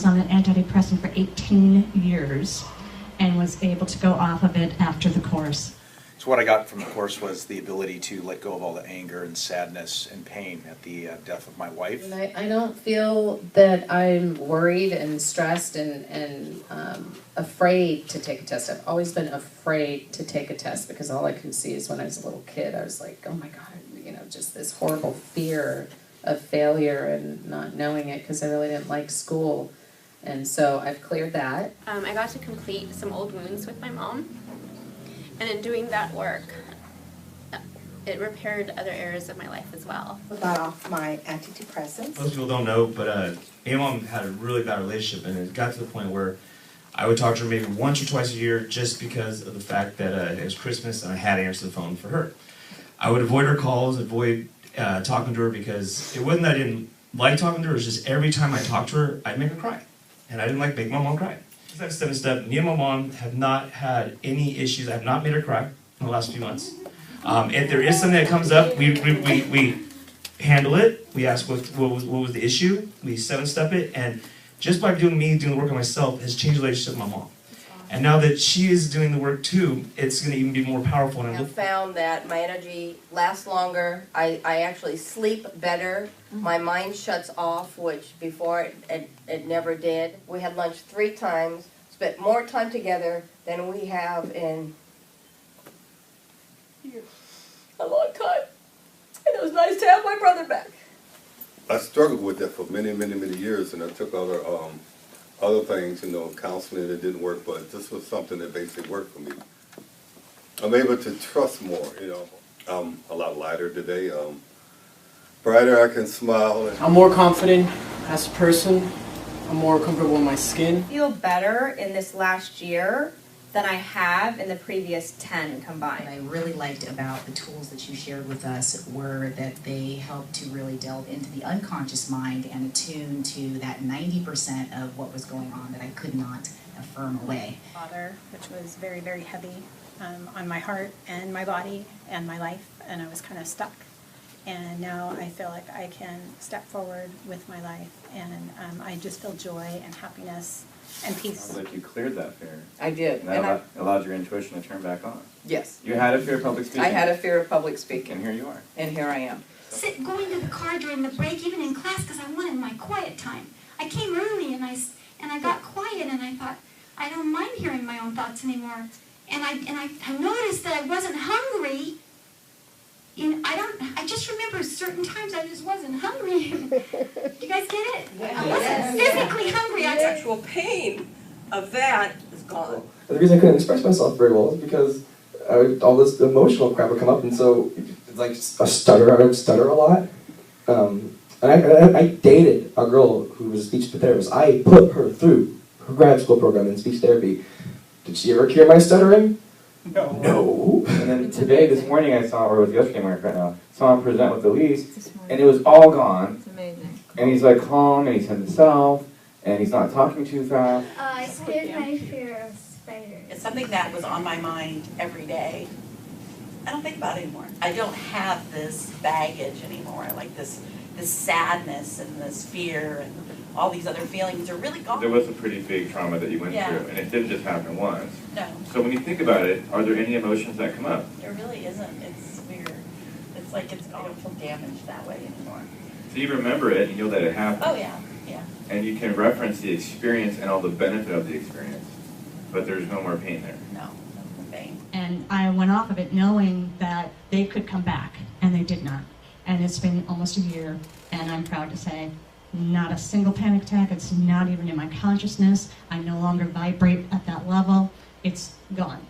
on an antidepressant for 18 years and was able to go off of it after the course. So what I got from the course was the ability to let go of all the anger and sadness and pain at the death of my wife. And I don't feel that I'm worried and stressed and afraid to take a test. I've always been afraid to take a test because all I can see is when I was a little kid, I was like, oh my God, just this horrible fear of failure and not knowing it because I really didn't like school. And so I've cleared that. I got to complete some old wounds with my mom. And in doing that work, it repaired other areas of my life as well. I got off my antidepressants. Most people don't know, but me and Mom had a really bad relationship, and it got to the point where I would talk to her maybe once or twice a year just because of the fact that it was Christmas and I had to answer the phone for her. I would avoid her calls, avoid talking to her because it wasn't that I didn't like talking to her, it was just every time I talked to her, I'd make her cry. And I didn't like making my mom cry. That step, me and my mom have not had any issues. I have not made her cry in the last few months. If there is something that comes up, we handle it. We ask what was the issue. We 7-step it, and just by doing the work on myself has changed the relationship with my mom. And now that she is doing the work too, it's going to even be more powerful. I found that my energy lasts longer. I actually sleep better. My mind shuts off, which before it never did. We had lunch 3 times, spent more time together than we have in a long time. And it was nice to have my brother back. I struggled with that for many, many, many years, and I took other things, counseling that didn't work, but this was something that basically worked for me. I'm able to trust more, I'm a lot lighter today, brighter, I can smile. I'm more confident as a person, I'm more comfortable in my skin. I feel better in this last year than I have in the previous 10 combined. What I really liked about the tools that you shared with us were that they helped to really delve into the unconscious mind and attune to that 90% of what was going on that I could not affirm away. Father, which was very, very heavy on my heart and my body and my life, and I was kind of stuck. And now I feel like I can step forward with my life, and I just feel joy and happiness and peace. Sounds like you cleared that fear. I did. And that allowed your intuition to turn back on. Yes. You had a fear of public speaking. I had a fear of public speaking. And here you are. And here I am. Going to the car during the break, even in class, because I wanted my quiet time. I came early and I got quiet and I thought, I don't mind hearing my own thoughts anymore. And I noticed that I wasn't hungry. I just remember certain times I just wasn't hungry. You guys get it? Yeah. I wasn't physically hungry. The actual pain of that is gone. The reason I couldn't express myself very well is because all this emotional crap would come up, and so it's like a stutter. I would stutter a lot. And I dated a girl who was a speech therapist. I put her through her grad school program in speech therapy. Did she ever cure my stuttering? No. And then this morning I saw, or it was yesterday morning right now, saw him present with Elise, and it was all gone. It's amazing. And he's like calm, and he's himself, and he's not talking too fast. I cleared my fear of spiders. It's something that was on my mind every day. I don't think about it anymore. I don't have this baggage anymore, like this sadness and this fear and all these other feelings are really gone. There was a pretty big trauma that you went through, and it didn't just happen once. No. So when you think about it, are there any emotions that come up? There really isn't. It's weird. It's like I don't feel damaged that way anymore. So you remember it, and you know that it happened. Oh yeah, yeah. And you can reference the experience and all the benefit of the experience, but there's no more pain there. No more pain. And I went off of it knowing that they could come back, and they did not. And it's been almost a year, and I'm proud to say, not a single panic attack. It's not even in my consciousness. I no longer vibrate at that level. It's gone.